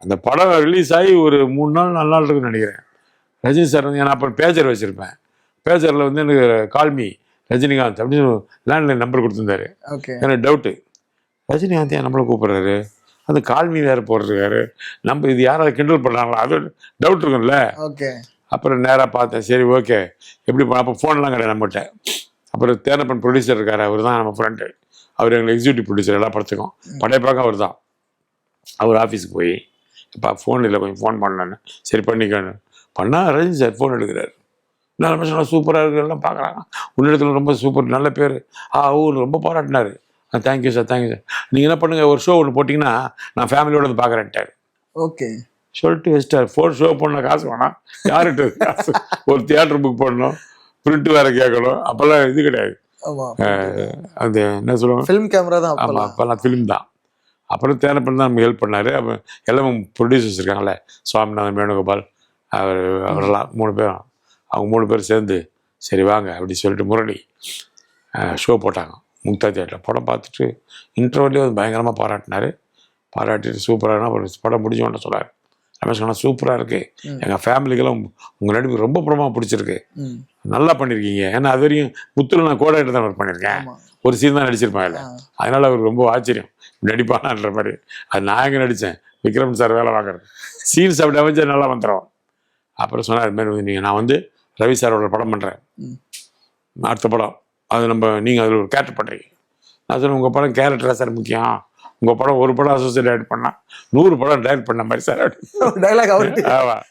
அந்த படம் ரிலீஸ் ஆகி ஒரு 3 நாள் 4 நாள் இருக்குன்னு நினைக்கிறேன். ரஜினி சார் வந்து நான் அப்புறம் பேஜர் வச்சுருப்பேன். பேஜரில் வந்து எனக்கு கால்மி ரஜினிகாந்த் அப்படின்னு லேண்ட்லைன் நம்பர் கொடுத்துருந்தாரு. எனக்கு டவுட்டு, ரஜினிகாந்த் ஏன் நம்மளை கூப்பிட்றாரு, அந்த கால்மி வேறு போடுறாரு, நம்ம இது யாராவது கிண்டல் பண்ணுறாங்களா, அது டவுட் இருக்கும்ல. அப்புறம் நேராக பார்த்தேன், சரி ஓகே எப்படி அப்போ ஃபோன்லாம் கிடையாது நம்மகிட்ட. அப்புறம் தேனப்பன் ப்ரொடியூசர் இருக்கார், அவர் தான் நம்ம ஃப்ரெண்டு, அவர் எங்களுக்கு எக்ஸிக்யூட்டிவ் ப்ரொடியூசர் எல்லா படத்துக்கும். படையப்பாக்கம் அவர் தான். அவர் ஆஃபீஸுக்கு போய் இப்போ ஃபோன் இல்லை கொஞ்சம் ஃபோன் பண்ணேன்னு, சரி பண்ணிக்கணும் பண்ணால் ரஜினி சார் ஃபோன் எடுக்கிறார். நல்ல மனுஷன் சூப்பராக இருக்குது, எல்லாம் பார்க்குறாங்க, உன்னிடத்துல ரொம்ப சூப்பர் நல்ல பேர் ரொம்ப பாராட்டினார். தேங்க்யூ சார் தேங்க்யூ சார், நீங்கள் என்ன பண்ணுங்கள் ஒரு ஷோ ஒன்று போட்டிங்கன்னா நான் ஃபேமிலியோட வந்து பார்க்குறேன்ட்டார். சொல்லிட்டு வச்சிட்டார். ஃபோன் ஷோ பண்ண காசு வேணாம், யார்கிட்ட காசு, ஒரு தியேட்டர் புக் பண்ணணும், பிரிண்ட் வேறு கேட்கணும், அப்போல்லாம் இது கிடையாது. அது என்ன சொல்லுவாங்க, ஃபிலிம் கேமரா தான். ஆமாம், அப்போல்லாம் ஃபிலிம் தான். அப்புறம் தேனப்பன் தான் நமக்கு ஹெல்ப் பண்ணார். அப்போ எல்லாம் ப்ரொடியூசர்ஸ் இருக்காங்களே, சுவாமிநாதன், வேணுகோபால், அவரெல்லாம் 3 பேரும், அவங்க 3 பேர் சேர்ந்து சரி வாங்க அப்படி சொல்லிட்டு முரளி ஷோ போட்டாங்க முக்தா தியேட்டரில். படம் பார்த்துட்டு இன்டர்வல்லே வந்து பயங்கரமாக பாராட்டினார். பாராட்டிட்டு சூப்பராக படம் முடிஞ்சோன்னு சொன்னார். ரமேஷ் சொன்னால் சூப்பராக இருக்குது, எங்கள் ஃபேமிலிக்கெல்லாம் உங்கள் நடிப்பு ரொம்ப படமாக பிடிச்சிருக்கு, நல்லா பண்ணியிருக்கீங்க. ஏன்னா அது வரையும் முத்துல நான் கோடாயிட்டு தான் ஒர்க் பண்ணியிருக்கேன், ஒரு சீன் தான் நடிச்சிருப்பேன் இல்லை. அதனால் அவருக்கு ரொம்ப ஆச்சரியம், நடிப்பானான்ற மாதிரி. அது நான் எங்கே நடித்தேன், விக்ரம் சார் வேலை பார்க்குறது, சீன்ஸ் அப்படி அமைச்சா நல்லா வந்துடும். அப்புறம் சொன்னார், இதுமாதிரி வந்து நீங்கள் நான் வந்து ரவி சாரோட படம் பண்ணுறேன், அடுத்த படம் அது நீங்கள் அதில் ஒரு கேரக்டர் பண்ணுறீங்க. நான் சொன்னேன், உங்கள் படம் கேரக்டராக சார் முக்கியம், உங்கள் படம் ஒரு படம் அசோசியேட் டைரக்ட் பண்ணால் 100 படம் டைரக்ட் பண்ண மாதிரி சார் டைலாக். ஆமாம்.